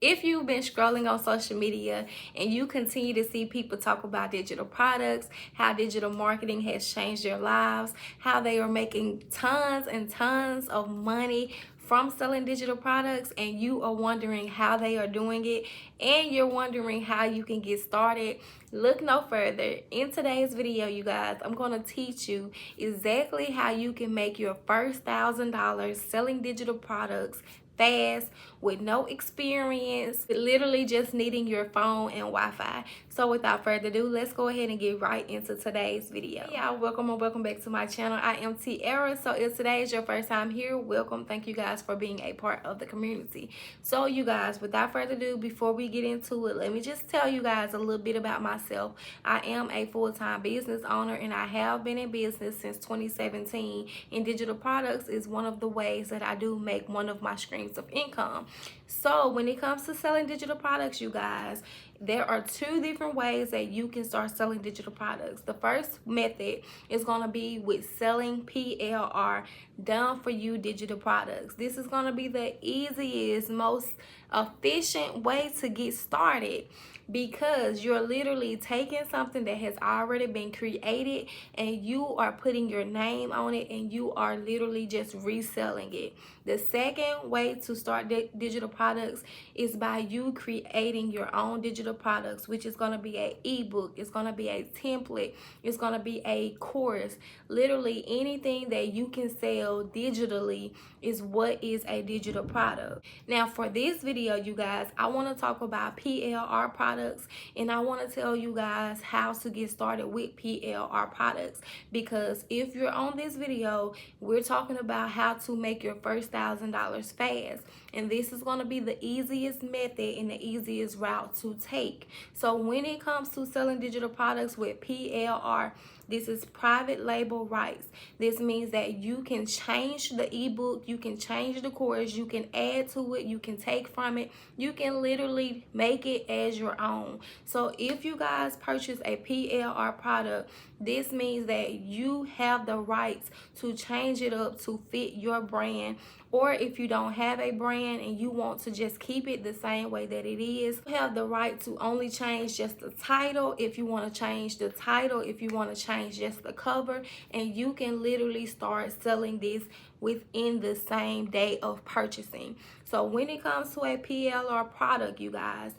If you've been scrolling on social media and you continue to see people talk about digital products, how digital marketing has changed their lives, how they are making tons and tons of money from selling digital products, and you are wondering how they are doing it, and you're wondering how you can get started, look no further. In today's video, you guys, I'm going to teach you exactly how you can make your first $1,000 selling digital products fast, with no experience, literally just needing your phone and Wi-Fi. So without further ado, let's go ahead and get right into today's video. Hey y'all, welcome and welcome back to my channel. I am Tiara. So if today is your first time here, welcome. Thank you guys for being a part of the community. So you guys, without further ado, before we get into it, let me just tell you guys a little bit about myself. I am a full-time business owner, and I have been in business since 2017, and digital products is one of the ways that I do make one of my streams of income. So when it comes to selling digital products, you guys, there are two different ways that you can start selling digital products. The first method is going to be with selling PLR, done for you digital products. This is going to be the easiest, most efficient way to get started, because you're literally taking something that has already been created and you are putting your name on it, and you are literally just reselling it. The second way to start digital products is by you creating your own digital products, which is going to be an ebook, it's going to be a template, it's going to be a course. Literally anything that you can sell digitally is what is a digital product. Now for this video, you guys, I want to talk about PLR products, and I want to tell you guys how to get started with PLR products, because if you're on this video, we're talking about how to make your first $1,000 fast, and this is going to be the easiest method and the easiest route to take. So when it comes to selling digital products with PLR, this is private label rights. This means that you can change the ebook, you can change the course, you can add to it, you can take from it, you can literally make it as your own. So if you guys purchase a PLR product, this means that you have the rights to change it up to fit your brand. Or if you don't have a brand and you want to just keep it the same way that it is, you have the right to only change just the title. If you want to change the title, if you want to change just the cover, and you can literally start selling this within the same day of purchasing. So when it comes to a PLR product, you guys,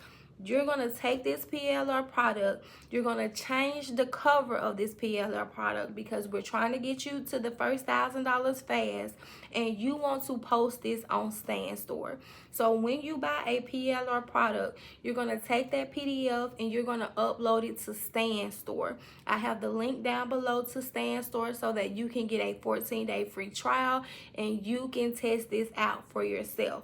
you're going to take this PLR product, you're going to change the cover of this PLR product, because we're trying to get you to the first $1,000 fast, and you want to post this on Stan Store. So when you buy a PLR product, you're going to take that PDF and you're going to upload it to Stan Store. I have the link down below to Stan Store so that you can get a 14-day free trial and you can test this out for yourself.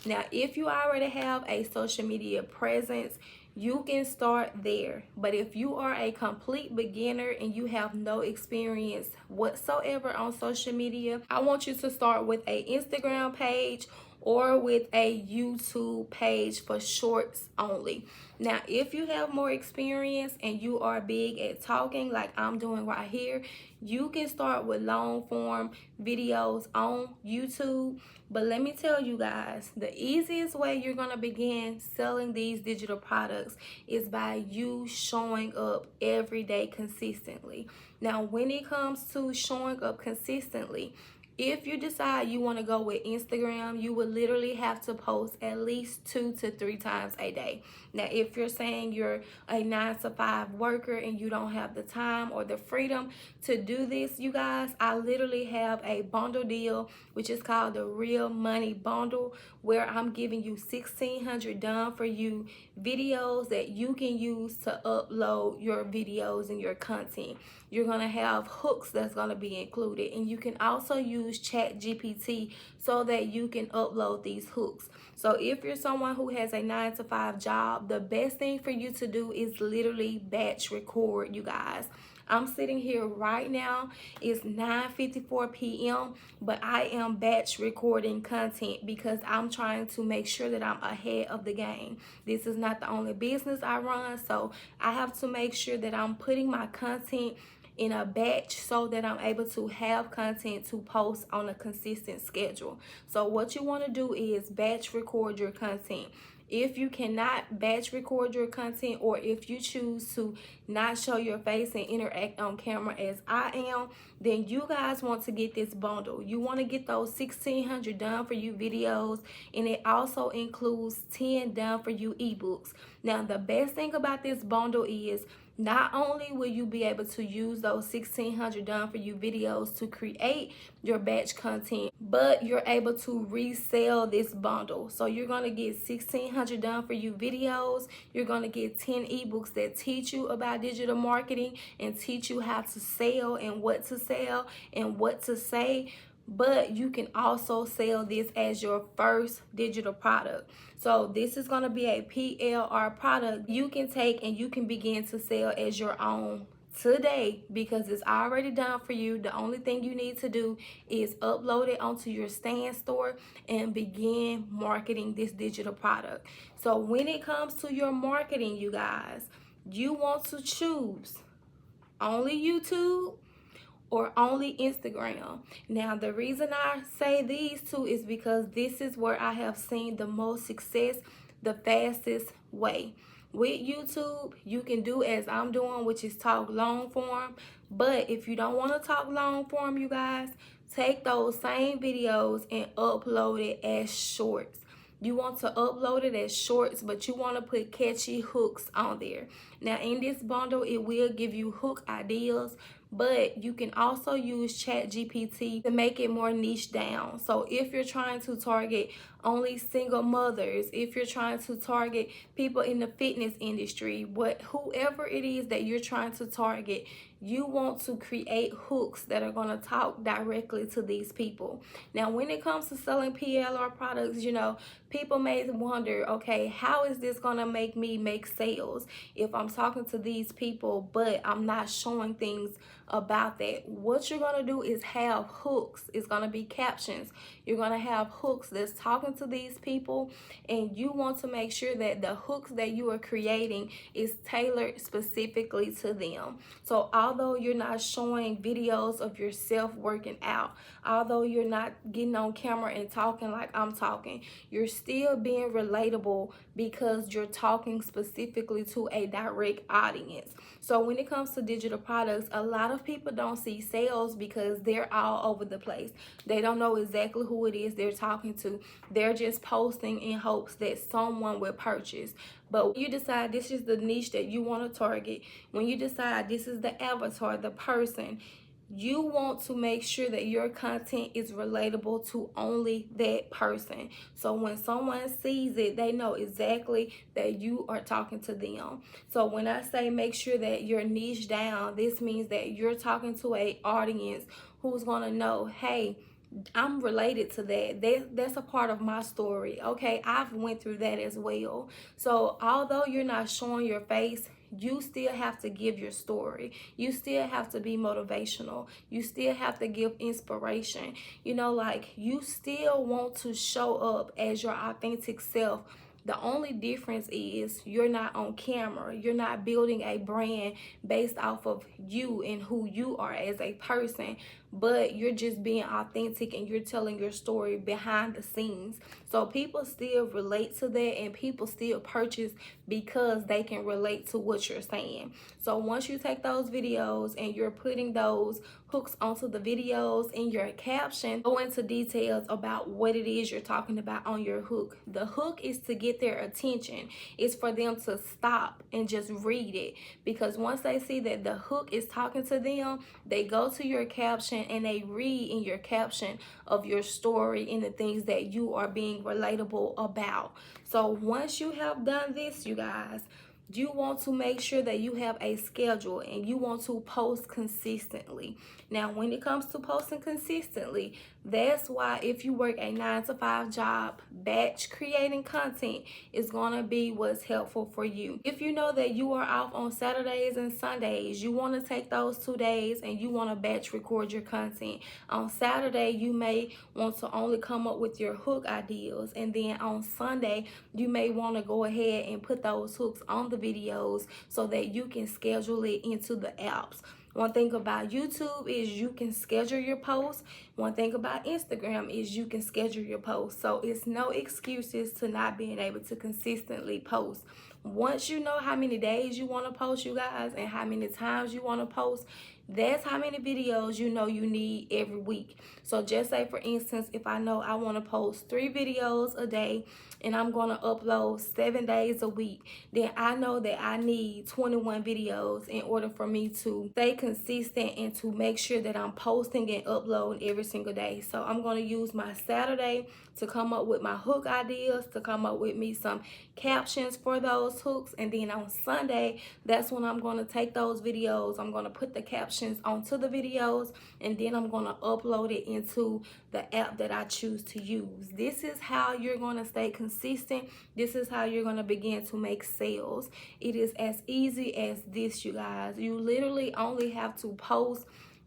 Now, if you already have a social media presence, you can start there. But if you are a complete beginner and you have no experience whatsoever on social media, I want you to start with an Instagram page or with a YouTube page for shorts only. Now, if you have more experience and you are big at talking like I'm doing right here, you can start with long form videos on YouTube. But let me tell you guys, the easiest way you're going to begin selling these digital products is by you showing up every day consistently. Now, when it comes to showing up consistently, if you decide you want to go with Instagram, you would literally have to post at least 2 to 3 times a day. Now, if you're saying you're a 9-to-5 worker and you don't have the time or the freedom to do this, you guys, I literally have a bundle deal, which is called the Real Money Bundle, where I'm giving you 1,600 done for you videos that you can use to upload your videos and your content. You're going to have hooks that's going to be included, and you can also use ChatGPT so that you can upload these hooks. So if you're someone who has a 9-to-5 job, the best thing for you to do is literally batch record, you guys. I'm sitting here right now, it's 9:54 p.m., but I am batch recording content because I'm trying to make sure that I'm ahead of the game. This is not the only business I run, so I have to make sure that I'm putting my content in a batch so that I'm able to have content to post on a consistent schedule. So what you want to do is batch record your content. If you cannot batch record your content, or if you choose to not show your face and interact on camera as I am, then you guys want to get this bundle. You want to get those 1,600 done for you videos, and it also includes 10 done for you ebooks. Now, the best thing about this bundle is not only will you be able to use those 1,600 done for you videos to create your batch content, but you're able to resell this bundle. So you're going to get 1,600 done for you videos. You're going to get 10 ebooks that teach you about digital marketing and teach you how to sell and what to sell and what to say. But you can also sell this as your first digital product. So this is going to be a PLR product you can take and you can begin to sell as your own today, because it's already done for you. The only thing you need to do is upload it onto your Stan Store and begin marketing this digital product. So when it comes to your marketing, you guys, you want to choose only YouTube or only Instagram. Now, the reason I say these two is because this is where I have seen the most success, the fastest way. With YouTube, you can do as I'm doing, which is talk long form. But if you don't want to talk long form, you guys, take those same videos and upload it as shorts. You want to upload it as shorts, but you want to put catchy hooks on there. Now, in this bundle, it will give you hook ideas, but you can also use ChatGPT to make it more niche down. So if you're trying to target only single mothers, if you're trying to target people in the fitness industry, whoever it is that you're trying to target, you want to create hooks that are going to talk directly to these people. Now, when it comes to selling PLR products, you know, people may wonder, okay, how is this going to make me make sales if I'm talking to these people, but I'm not showing things about that? What you're going to do is have hooks. It's going to be captions. You're going to have hooks that's talking to these people, and you want to make sure that the hooks that you are creating is tailored specifically to them. So although you're not showing videos of yourself working out, although you're not getting on camera and talking like I'm talking, you're still being relatable because you're talking specifically to a direct audience. So when it comes to digital products, a lot of people don't see sales because they're all over the place. They don't know exactly who it is they're talking to. They're just posting in hopes that someone will purchase. But when you decide this is the niche that you want to target, when you decide this is the avatar, the person, you want to make sure that your content is relatable to only that person. So when someone sees it, they know exactly that you are talking to them. So when I say make sure that you're niche down, this means that you're talking to an audience who's going to know, hey, I'm related to that. That's a part of my story. Okay, I've went through that as well. So although you're not showing your face, you still have to give your story. You still have to be motivational. You still have to give inspiration. You know, like, you still want to show up as your authentic self. The only difference is you're not on camera. You're not building a brand based off of you and who you are as a person, but you're just being authentic and you're telling your story behind the scenes. So people still relate to that, and people still purchase because they can relate to what you're saying. So once you take those videos and you're putting those hooks onto the videos in your caption, go into details about what it is you're talking about on your hook. The hook is to get their attention. It's for them to stop and just read it, because once they see that the hook is talking to them, they go to your caption and they read in your caption of your story and the things that you are being relatable about. So once you have done this, you guys, you want to make sure that you have a schedule and you want to post consistently. Now, when it comes to posting consistently, that's why if you work a 9-to-5 job, batch creating content is going to be what's helpful for you. If you know that you are off on Saturdays and Sundays, you want to take those 2 days and you want to batch record your content. On Saturday, you may want to only come up with your hook ideas, and then on Sunday, you may want to go ahead and put those hooks on the videos so that you can schedule it into the apps. One thing about YouTube is you can schedule your posts. One thing about Instagram is you can schedule your posts. So it's no excuses to not being able to consistently post. Once you know how many days you want to post, you guys, and how many times you want to post, that's how many videos you know you need every week. So just say, for instance, if I know I want to post 3 videos a day and I'm going to upload 7 days a week, then I know that I need 21 videos in order for me to stay consistent and to make sure that I'm posting and uploading every single day. So I'm going to use my Saturday to come up with my hook ideas, to come up with me some captions for those hooks, and then on Sunday, that's when I'm going to take those videos, I'm going to put the captions onto the videos, and then I'm going to upload it into the app that I choose to use. This is how you're going to stay consistent. This is how you're going to begin to make sales. It is as easy as this, you guys. You literally only have to post,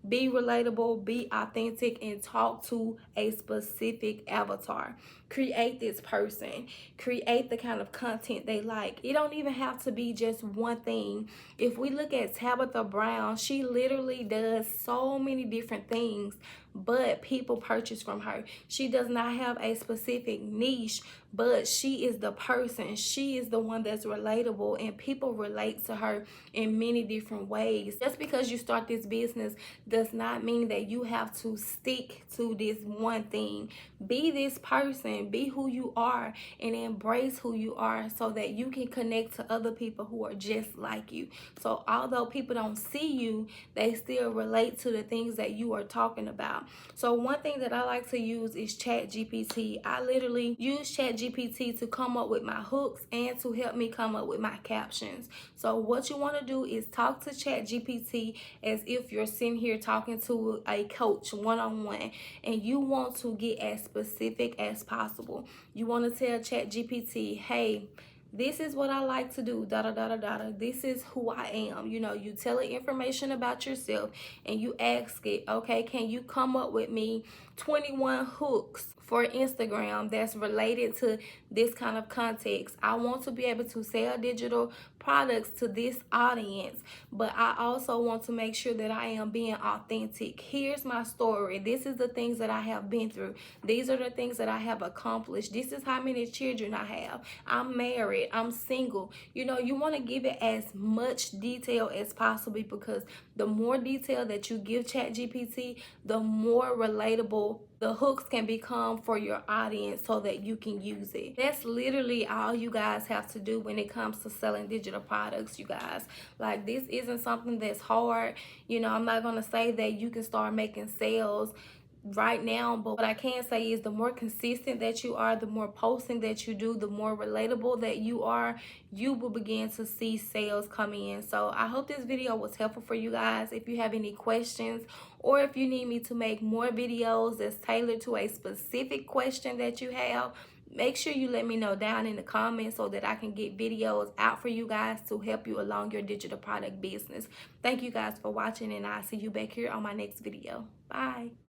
be relatable, be authentic, and talk to a specific avatar. Create this person. Create the kind of content they like. It don't even have to be just one thing. If we look at Tabitha Brown, she literally does so many different things, but people purchase from her. She does not have a specific niche, but she is the person. She is the one that's relatable, and people relate to her in many different ways. Just because you start this business does not mean that you have to stick to this one thing. Be this person, be who you are, and embrace who you are so that you can connect to other people who are just like you. So although people don't see you, they still relate to the things that you are talking about. So one thing that I like to use is ChatGPT. I literally use ChatGPT to come up with my hooks and to help me come up with my captions. So what you want to do is talk to ChatGPT as if you're sitting here talking to a coach one-on-one, and you want to get as specific as possible. You want to tell ChatGPT, hey, this is what I like to do, da da da da da. This is who I am. You know, you tell it information about yourself, and you ask it, okay, can you come up with me 21 hooks for Instagram that's related to this kind of context? I want to be able to sell digital products to this audience, but I also want to make sure that I am being authentic. Here's my story. This is the things that I have been through. These are the things that I have accomplished. This is how many children I have. I'm married. I'm single. You know, you want to give it as much detail as possible, because the more detail that you give ChatGPT, the more relatable the hooks can become for your audience so that you can use it. That's literally all you guys have to do when it comes to selling digital products, you guys. Like, this isn't something that's hard. You know, I'm not going to say that you can start making sales right now, but what I can say is the more consistent that you are, the more posting that you do, the more relatable that you are, you will begin to see sales come in. So I hope this video was helpful for you guys. If you have any questions, or if you need me to make more videos that's tailored to a specific question that you have, make sure you let me know down in the comments so that I can get videos out for you guys to help you along your digital product business. Thank you guys for watching, and I'll see you back here on my next video. Bye.